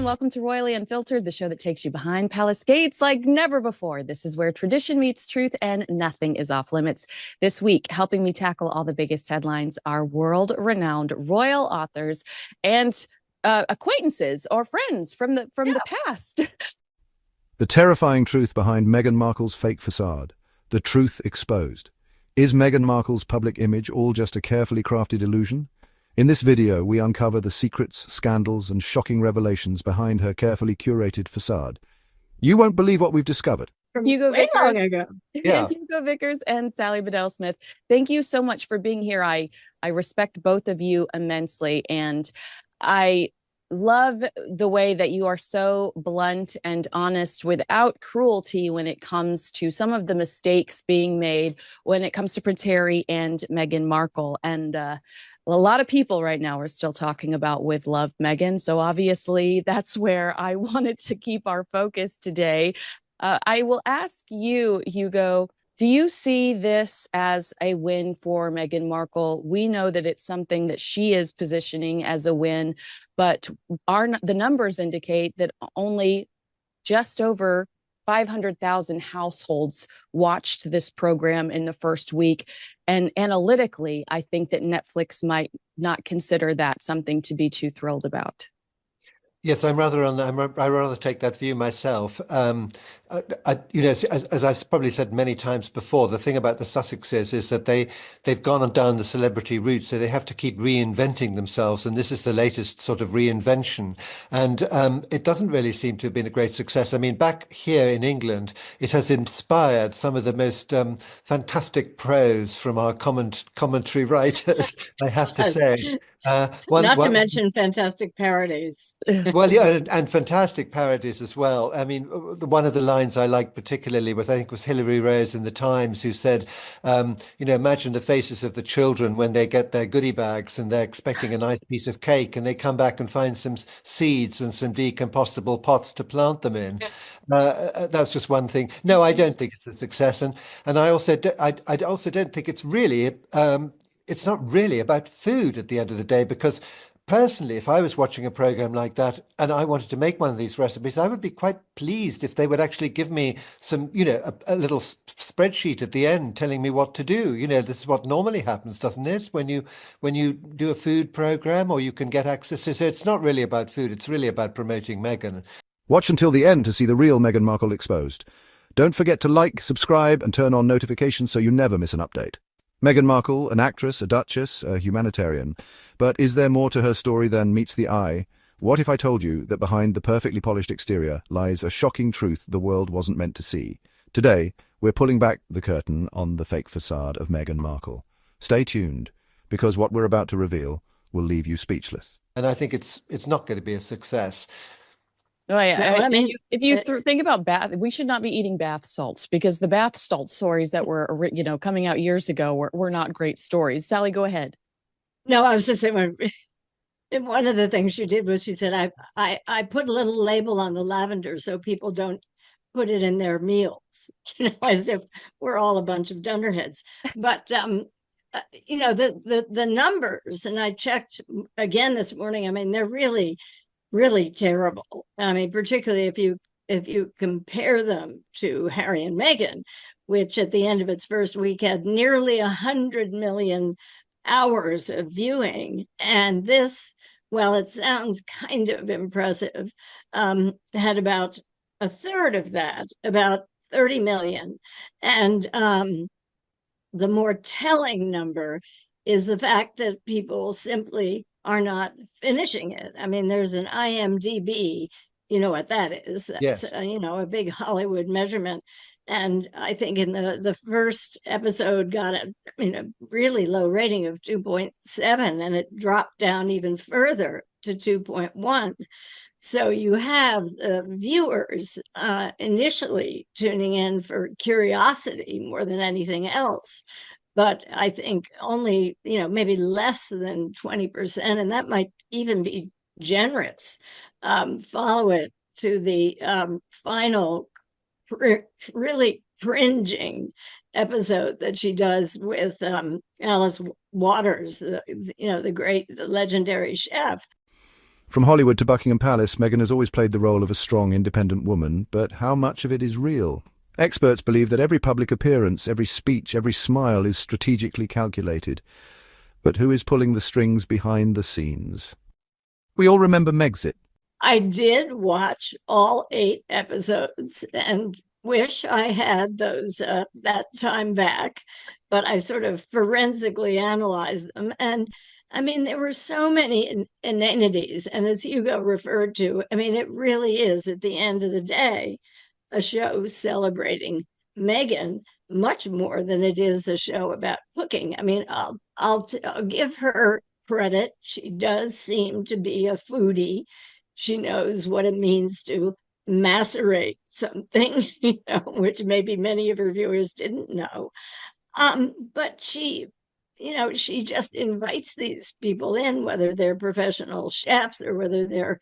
everyone. Welcome to Royally Unfiltered, the show that takes you behind palace gates like never before. This is where tradition meets truth and nothing is off limits. This week, helping me tackle all the biggest headlines are world-renowned royal authors and acquaintances or friends from the past. The terrifying truth behind Meghan Markle's fake facade. The truth exposed. Is Meghan Markle's public image all just a carefully crafted illusion? In this video, we uncover the secrets, scandals, and shocking revelations behind her carefully curated facade. You won't believe what we've discovered. Hugo Way Vickers. long ago. Yeah. Hugo Vickers and Sally Bedell-Smith. Thank you so much for being here. I respect both of you immensely, and I love the way that you are so blunt and honest without cruelty when it comes to some of the mistakes being made when it comes to Prince Harry and Meghan Markle. And a lot of people right now are still talking about with love Meghan. So obviously that's where I wanted to keep our focus today. I will ask you, Hugo, do you see this as a win for Meghan Markle? We know that it's something that she is positioning as a win, but the numbers indicate that only just over 500,000 households watched this program in the first week. And analytically, I think that Netflix might not consider that something to be too thrilled about. Yes, I rather take that view myself. As I've probably said many times before, the thing about the Sussexes is that they've gone on down the celebrity route, so they have to keep reinventing themselves, and this is the latest sort of reinvention. And it doesn't really seem to have been a great success. I mean, back here in England, it has inspired some of the most fantastic prose from our commentary writers, I have to say. Not to mention fantastic parodies. Well, yeah, and fantastic parodies as well. I mean, one of the lines I liked particularly was, I think, was Hilary Rose in the Times, who said, imagine the faces of the children when they get their goodie bags and they're expecting a nice piece of cake, and they come back and find some seeds and some decompostable pots to plant them in. That's just one thing. No, I don't think it's a success, and I also don't think it's really. It's not really about food at the end of the day, because personally, if I was watching a program like that and I wanted to make one of these recipes, I would be quite pleased if they would actually give me some, a little spreadsheet at the end telling me what to do. This is what normally happens, doesn't it? When you do a food program, or you can get access to. So it's not really about food. It's really about promoting Meghan. Watch until the end to see the real Meghan Markle exposed. Don't forget to like, subscribe, and turn on notifications so you never miss an update. Meghan Markle, an actress, a duchess, a humanitarian. But is there more to her story than meets the eye? What if I told you that behind the perfectly polished exterior lies a shocking truth the world wasn't meant to see? Today, we're pulling back the curtain on the fake facade of Meghan Markle. Stay tuned, because what we're about to reveal will leave you speechless. And I think it's not going to be a success. Oh, yeah. If you think about bath, we should not be eating bath salts, because the bath salt stories that were, coming out years ago were not great stories. Sally, go ahead. No, I was just saying, one of the things she did was she said, I put a little label on the lavender so people don't put it in their meals, as if we're all a bunch of dunderheads. But, the numbers, and I checked again this morning, I mean, they're really terrible. I mean, particularly if you compare them to Harry and Meghan, which at the end of its first week had nearly 100 million hours of viewing. And this, well, it sounds kind of impressive, had about a third of that, about 30 million. And the more telling number is the fact that people simply are not finishing it. I mean, there's an IMDb, you know what that is. That's, a big Hollywood measurement. And I think in the first episode got a really low rating of 2.7, and it dropped down even further to 2.1. So you have viewers initially tuning in for curiosity more than anything else. But I think only, maybe less than 20%, and that might even be generous, follow it to the final really cringing episode that she does with Alice Waters, the legendary chef. From Hollywood to Buckingham Palace, Meghan has always played the role of a strong, independent woman, but how much of it is real? Experts believe that every public appearance, every speech, every smile is strategically calculated. But who is pulling the strings behind the scenes? We all remember Megxit. I did watch all 8 episodes and wish I had those that time back, but I sort of forensically analyzed them. And I mean, there were so many inanities. And as Hugo referred to, I mean, it really is, at the end of the day, a show celebrating Meghan much more than it is a show about cooking. I mean, I'll give her credit. She does seem to be a foodie. She knows what it means to macerate something, which maybe many of her viewers didn't know. But she just invites these people in, whether they're professional chefs or whether they're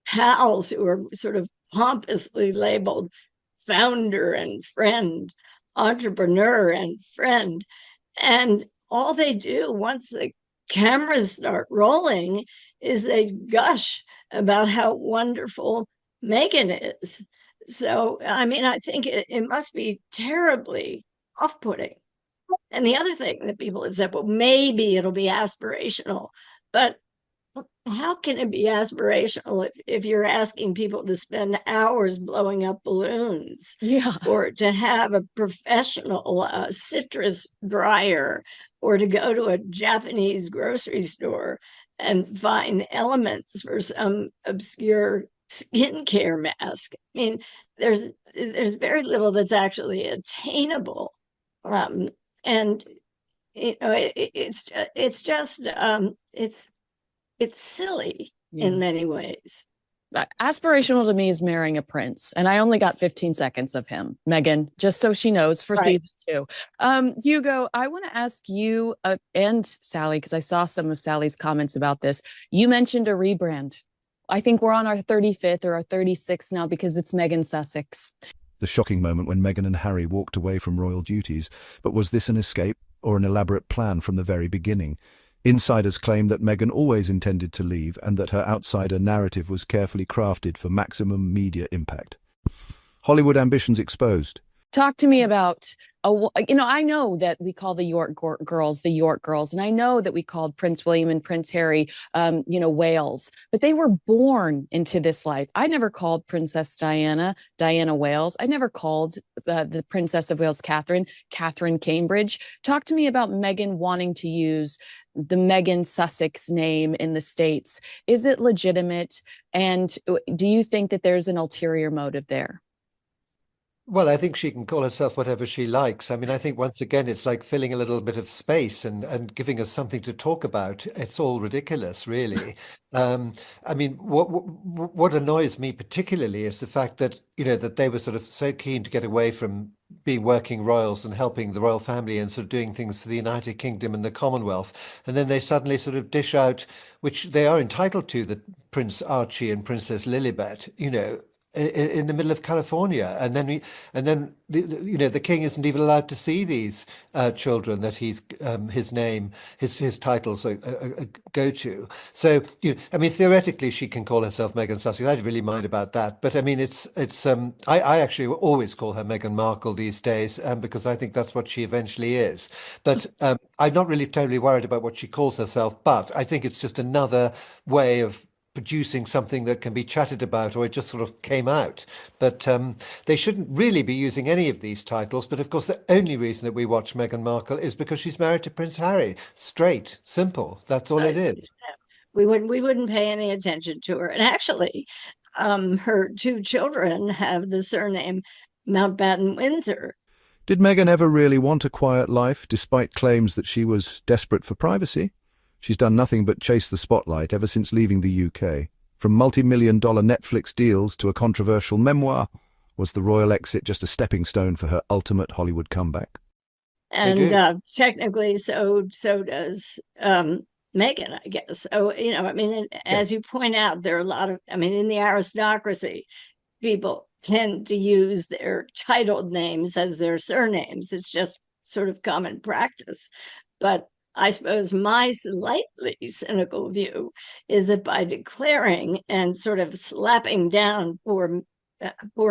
pals who are sort of pompously labeled founder and friend, entrepreneur and friend. And all they do once the cameras start rolling is they gush about how wonderful Meghan is. So, I mean, I think it must be terribly off putting. And the other thing that people have said, well, maybe it'll be aspirational, but how can it be aspirational if you're asking people to spend hours blowing up balloons, or to have a professional citrus dryer, or to go to a Japanese grocery store and find elements for some obscure skincare mask? I mean, there's very little that's actually attainable, and it's just it's silly in many ways. Aspirational to me is marrying a prince, and I only got 15 seconds of him, Meghan, just so she knows for season 2. Hugo, I want to ask you and Sally, because I saw some of Sally's comments about this. You mentioned a rebrand. I think we're on our 35th or our 36th now because it's Meghan Sussex. The shocking moment when Meghan and Harry walked away from royal duties. But was this an escape or an elaborate plan from the very beginning? Insiders claim that Meghan always intended to leave and that her outsider narrative was carefully crafted for maximum media impact. Hollywood ambitions exposed. Talk to me about, I know that we call the York girls the York girls, and I know that we called Prince William and Prince Harry, Wales, but they were born into this life. I never called Princess Diana Wales. I never called the Princess of Wales Catherine Cambridge. Talk to me about Meghan wanting to use the Meghan Sussex name in the States. Is it legitimate? And do you think that there's an ulterior motive there? Well, I think she can call herself whatever she likes. I mean, I think once again, it's like filling a little bit of space and giving us something to talk about. It's all ridiculous, really. I mean, what annoys me particularly is the fact that, that they were sort of so keen to get away from being working royals and helping the royal family and sort of doing things for the United Kingdom and the Commonwealth. And then they suddenly sort of dish out, which they are entitled to, that Prince Archie and Princess Lilibet, in the middle of California, and then the king isn't even allowed to see these children that his titles go to. So I mean, theoretically, she can call herself Meghan Sussex. I don't really mind about that, but I mean, I actually always call her Meghan Markle these days, because I think that's what she eventually is. But I'm not really terribly worried about what she calls herself. But I think it's just another way of producing something that can be chatted about, or it just sort of came out. But they shouldn't really be using any of these titles. But of course, the only reason that we watch Meghan Markle is because she's married to Prince Harry. Straight, simple. That's all it is. We wouldn't pay any attention to her. And actually, her 2 children have the surname Mountbatten Windsor. Did Meghan ever really want a quiet life, despite claims that she was desperate for privacy? She's done nothing but chase the spotlight ever since leaving the UK. From multi-million-dollar Netflix deals to a controversial memoir, was the royal exit just a stepping stone for her ultimate Hollywood comeback? And technically, so does Meghan, I guess. So, I mean, as you point out, there are a lot of, I mean, in the aristocracy, people tend to use their titled names as their surnames. It's just sort of common practice. But I suppose my slightly cynical view is that by declaring and sort of slapping down poor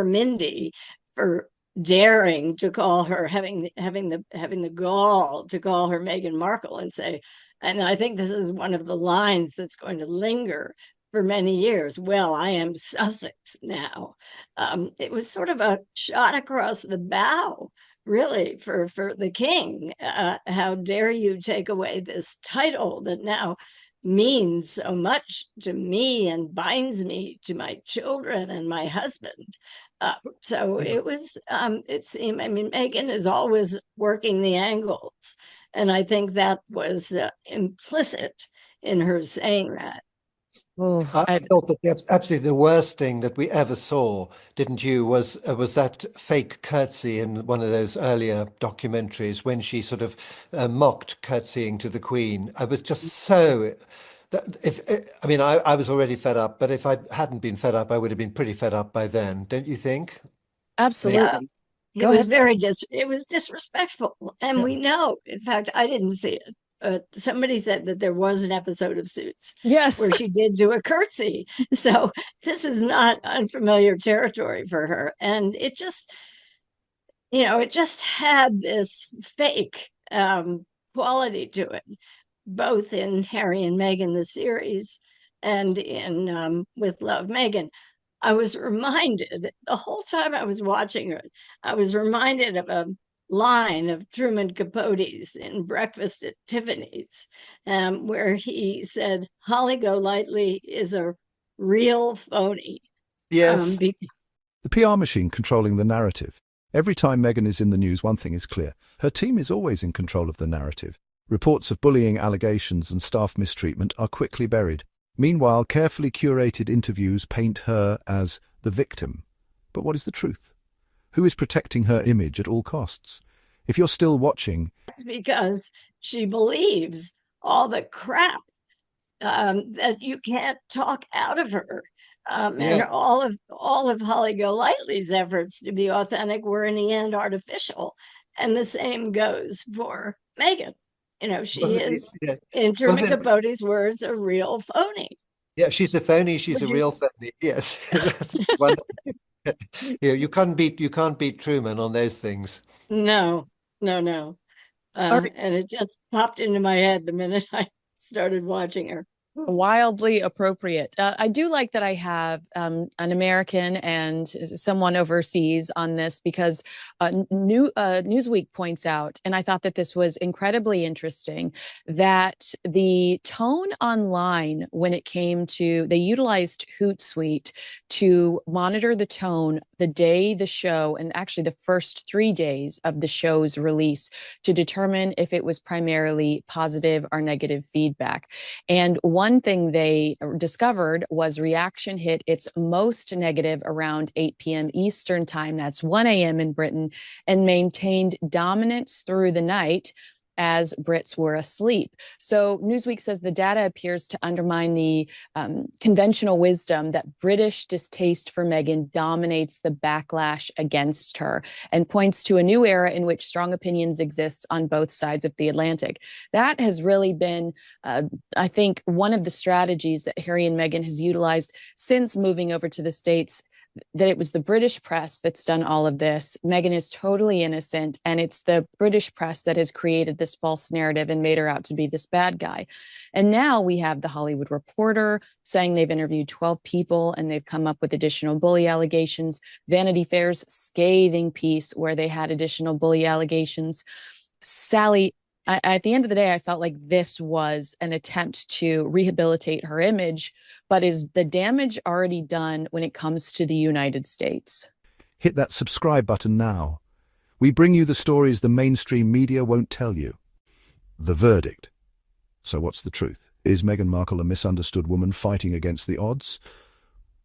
Mindy for daring to call her, having the gall to call her Meghan Markle and say, and I think this is one of the lines that's going to linger for many years. Well, I am Sussex now. It was sort of a shot across the bow, really, for the king. How dare you take away this title that now means so much to me and binds me to my children and my husband. So it was, it seemed, I mean, Meghan is always working the angles. And I think that was implicit in her saying that. Oh, I thought that absolutely the worst thing that we ever saw, didn't you, was that fake curtsy in one of those earlier documentaries when she sort of mocked curtsying to the Queen. I was just so that if I mean I was already fed up, but if I hadn't been fed up, I would have been pretty fed up by then, don't you think? Yeah, absolutely. it Go was ahead. very it was disrespectful. And Yeah. we know, in fact, I didn't see it, but somebody said that there was an episode of Suits Yes, where she did do a curtsy. So this is not unfamiliar territory for her. And it just, it just had this fake quality to it, both in Harry and Meghan, the series, and in With Love, Meghan. I was reminded the whole time I was watching it, I was reminded of a line of Truman Capote's in Breakfast at Tiffany's, where he said, Holly Golightly is a real phony. Yes. Because The PR machine controlling the narrative. Every time Meghan is in the news, one thing is clear. Her team is always in control of the narrative. Reports of bullying allegations and staff mistreatment are quickly buried. Meanwhile, carefully curated interviews paint her as the victim. But what is the truth? Who is protecting her image at all costs? If you're still watching, that's because she believes all the crap that you can't talk out of her. And Yeah. all of Holly Golightly's efforts to be authentic were in the end artificial. And the same goes for Meghan. She Wasn't it? is, Yeah. in Truman Wasn't it? Capote's words, a real phony. Yeah, she's a phony. She's Would a you? real phony. Yes. That's one. Yeah, you can't beat Truman on those things. No, no, no. are And it just popped into my head the minute I started watching her. wildly appropriate. I do like that I have an American and someone overseas on this because Newsweek points out, and I thought that this was incredibly interesting, that the tone online when it came to, they utilized Hootsuite to monitor the tone the day the show, and actually the first 3 days of the show's release, to determine if it was primarily positive or negative feedback. And one thing they discovered was reaction hit its most negative around 8 p.m. Eastern time. That's 1 a.m. in Britain, and maintained dominance through the night as Brits were asleep. So Newsweek says the data appears to undermine the conventional wisdom that British distaste for Meghan dominates the backlash against her, and points to a new era in which strong opinions exist on both sides of the Atlantic. That has really been, I think, one of the strategies that Harry and Meghan has utilized since moving over to the States, that it was the British press that's done all of this. Meghan is totally innocent, and it's the British press that has created this false narrative and made her out to be this bad guy. And now we have the Hollywood Reporter saying they've interviewed 12 people and they've come up with additional bully allegations. Vanity Fair's scathing piece where they had additional bully allegations. Sally, at the end of the day, I felt like this was an attempt to rehabilitate her image, but is the damage already done when it comes to the United States? hit that subscribe button now. We bring you the stories the mainstream media won't tell you. The verdict. So what's the truth? Is Meghan Markle a misunderstood woman fighting against the odds,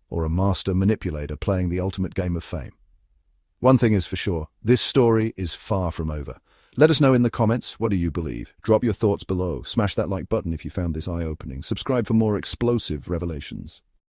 or a master manipulator playing the ultimate game of fame? One thing is for sure, this story is far from over. Let us know in the comments, what do you believe? Drop your thoughts below. Smash that like button if you found this eye-opening. Subscribe for more explosive revelations.